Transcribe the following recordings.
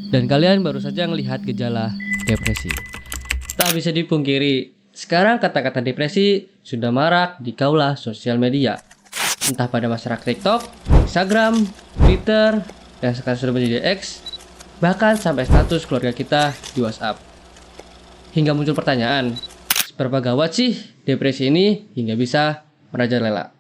dan kalian baru saja melihat gejala depresi. Tak bisa dipungkiri, sekarang kata-kata depresi sudah marak di kaula sosial media. Entah pada masyarakat TikTok, Instagram, Twitter, yang sekarang sudah menjadi X, bahkan sampai status keluarga kita di WhatsApp. Hingga muncul pertanyaan, seberapa gawat sih depresi ini hingga bisa merajalela?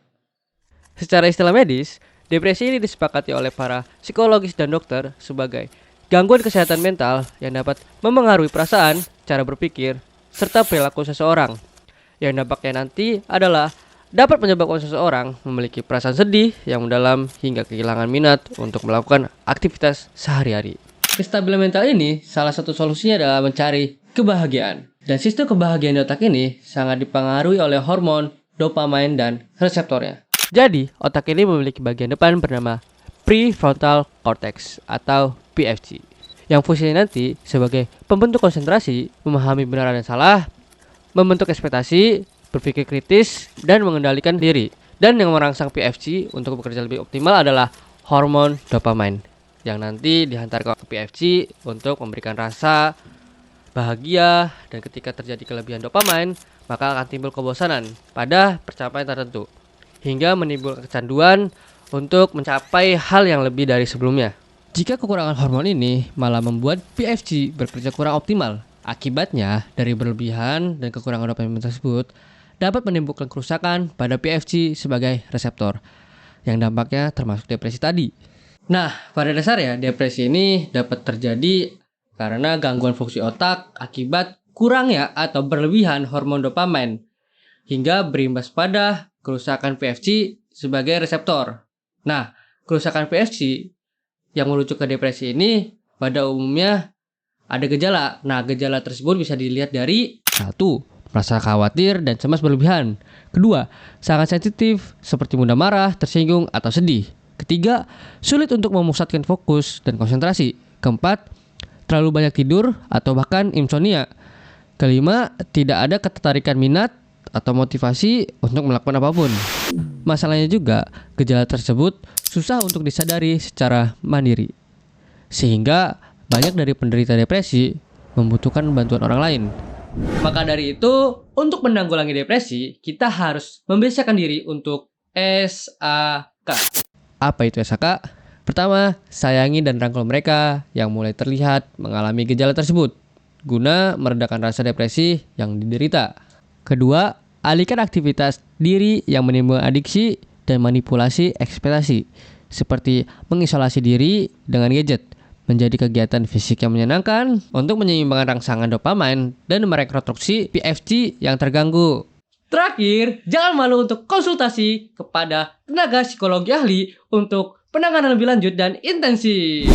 Secara istilah medis, depresi ini disepakati oleh para psikologis dan dokter sebagai gangguan kesehatan mental yang dapat memengaruhi perasaan, cara berpikir, serta perilaku seseorang. Yang dampaknya nanti adalah dapat menyebabkan seseorang memiliki perasaan sedih yang mendalam hingga kehilangan minat untuk melakukan aktivitas sehari-hari. Kestabilan mental ini salah satu solusinya adalah mencari kebahagiaan. Dan sistem kebahagiaan di otak ini sangat dipengaruhi oleh hormon, dopamin, dan reseptornya. Jadi, otak ini memiliki bagian depan bernama prefrontal cortex atau PFC, yang fungsinya nanti sebagai pembentuk konsentrasi, memahami benar dan salah, membentuk ekspektasi, berpikir kritis, dan mengendalikan diri. Dan yang merangsang PFC untuk bekerja lebih optimal adalah hormon dopamin, yang nanti dihantar ke PFC untuk memberikan rasa bahagia, dan ketika terjadi kelebihan dopamin, maka akan timbul kebosanan pada pencapaian tertentu, hingga menimbulkan kecanduan untuk mencapai hal yang lebih dari sebelumnya. Jika kekurangan hormon ini malah membuat PFC bekerja kurang optimal, akibatnya dari berlebihan dan kekurangan dopamin tersebut dapat menimbulkan kerusakan pada PFC sebagai reseptor, yang dampaknya termasuk depresi tadi. Nah, pada dasarnya depresi ini dapat terjadi karena gangguan fungsi otak akibat kurangnya atau berlebihan hormon dopamin, hingga berimbas pada kerusakan PFC sebagai reseptor. Nah, kerusakan PFC yang merujuk ke depresi ini pada umumnya ada gejala. Nah, gejala tersebut bisa dilihat dari 1. Merasa khawatir dan cemas berlebihan. 2. Sangat sensitif seperti mudah marah, tersinggung, atau sedih. 3. Sulit untuk memusatkan fokus dan konsentrasi. 4. Terlalu banyak tidur atau bahkan insomnia. 5. Tidak ada ketertarikan minat atau motivasi untuk melakukan apapun. Masalahnya juga, gejala tersebut susah untuk disadari secara mandiri, sehingga banyak dari penderita depresi membutuhkan bantuan orang lain. Maka dari itu, untuk menanggulangi depresi, kita harus membiasakan diri untuk SAK. Apa itu SAK? Pertama, sayangi dan rangkul mereka yang mulai terlihat mengalami gejala tersebut, guna meredakan rasa depresi yang diderita. Kedua, alihkan aktivitas diri yang menimbulkan adiksi dan manipulasi ekspektasi, seperti mengisolasi diri dengan gadget, menjadi kegiatan fisik yang menyenangkan untuk menyeimbangkan rangsangan dopamin dan merekonstruksi PFC yang terganggu. Terakhir, jangan malu untuk konsultasi kepada tenaga psikologi ahli untuk penanganan lebih lanjut dan intensif.